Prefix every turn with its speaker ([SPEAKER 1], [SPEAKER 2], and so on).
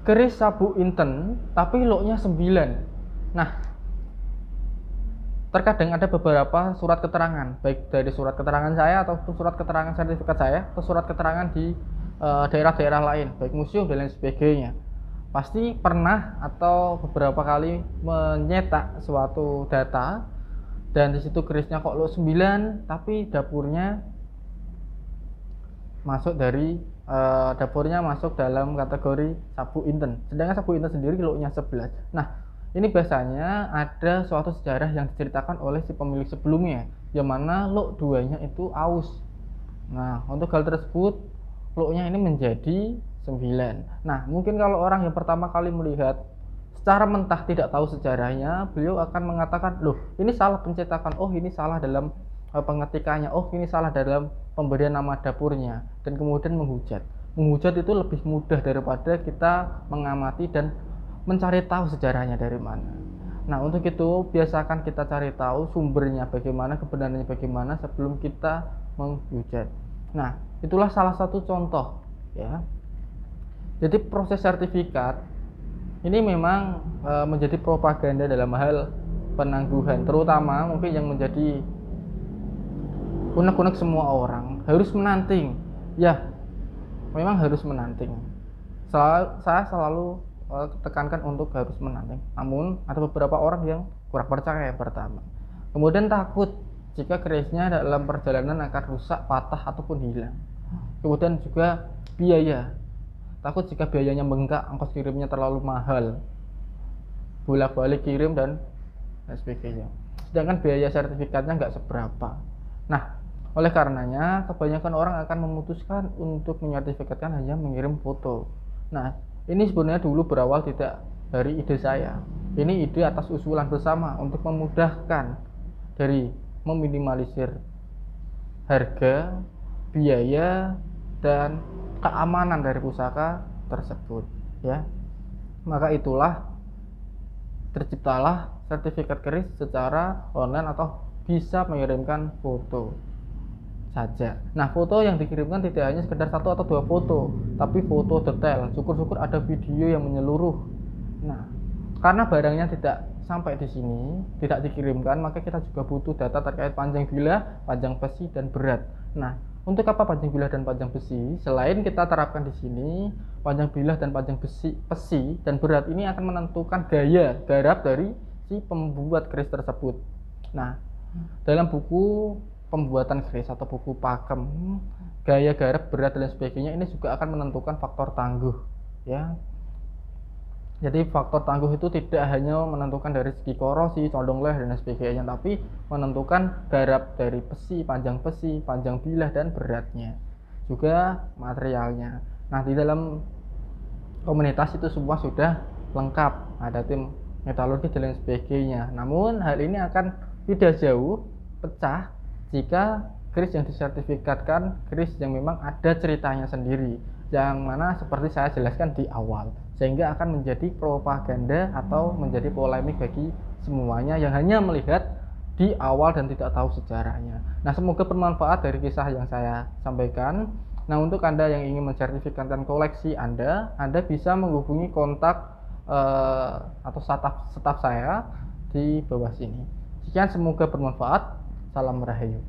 [SPEAKER 1] keris sabu inten tapi lognya 9. Nah, terkadang ada beberapa surat keterangan, baik dari surat keterangan saya ataupun surat keterangan sertifikat saya atau surat keterangan di daerah-daerah lain, baik museum dan lain sebagainya. Pasti pernah atau beberapa kali menyetak suatu data dan disitu kerisnya kok log 9 tapi dapurnya masuk dari dapurnya masuk dalam kategori sabu inten, sedangkan sabu inten sendiri lognya 11. Nah, ini biasanya ada suatu sejarah yang diceritakan oleh si pemilik sebelumnya, yang mana log 2-nya itu aus. Nah, untuk hal tersebut lognya ini menjadi 9. Nah, mungkin kalau orang yang pertama kali melihat secara mentah tidak tahu sejarahnya, beliau akan mengatakan, loh ini salah pencetakan, oh ini salah dalam pengetikannya, oh ini salah dalam pemberian nama dapurnya, dan kemudian menghujat. Menghujat itu lebih mudah daripada kita mengamati dan mencari tahu sejarahnya dari mana. Nah, untuk itu biasakan kita cari tahu sumbernya bagaimana, kebenarannya bagaimana sebelum kita menghujat. Nah, itulah salah satu contoh ya. Jadi proses sertifikat ini memang menjadi propaganda dalam hal penangguhan, terutama mungkin yang menjadi unek-unek semua orang harus menanting. Ya, memang harus menanting. Saya selalu tekankan untuk harus menanting. Namun ada beberapa orang yang kurang percaya yang pertama. Kemudian takut jika kerisnya dalam perjalanan akan rusak, patah ataupun hilang. Kemudian juga biaya. Takut jika biayanya bengkak, ongkos kirimnya terlalu mahal, bolak-balik kirim dan sebagainya. Sedangkan biaya sertifikatnya nggak seberapa. Nah, oleh karenanya kebanyakan orang akan memutuskan untuk menyertifikatkan hanya mengirim foto. Nah, ini sebenarnya dulu berawal tidak dari ide saya. Ini ide atas usulan bersama untuk memudahkan dari meminimalisir harga, biaya, dan keamanan dari pusaka tersebut ya. Maka itulah terciptalah sertifikat keris secara online atau bisa mengirimkan foto saja. Nah, foto yang dikirimkan tidak hanya sekedar 1 atau 2 foto, tapi foto detail. Syukur-syukur ada video yang menyeluruh. Nah, karena barangnya tidak sampai di sini, tidak dikirimkan, maka kita juga butuh data terkait panjang bilah, panjang besi, dan berat. Nah, untuk apa panjang bilah dan panjang besi? Selain kita terapkan di sini, panjang bilah dan panjang besi dan berat ini akan menentukan gaya garap dari si pembuat keris tersebut. Nah, dalam buku pembuatan keris atau buku pakem, gaya garap, berat, dan sebagainya ini juga akan menentukan faktor tangguh ya. Jadi faktor tangguh itu tidak hanya menentukan dari segi korosi, condong leh, dan sebagainya, tapi menentukan garap dari besi, panjang bilah, dan beratnya, juga materialnya. Nah, di dalam komunitas itu semua sudah lengkap, ada tim metalurgi dan lain sebagainya. Namun hal ini akan tidak jauh pecah jika keris yang disertifikatkan keris yang memang ada ceritanya sendiri, yang mana seperti saya jelaskan di awal, sehingga akan menjadi propaganda atau menjadi polemik bagi semuanya yang hanya melihat di awal dan tidak tahu sejarahnya. Nah, semoga bermanfaat dari kisah yang saya sampaikan. Nah, untuk Anda yang ingin mensertifikatkan koleksi Anda bisa menghubungi kontak atau staf saya di bawah sini. Sekian, semoga bermanfaat. Salam Rahayu.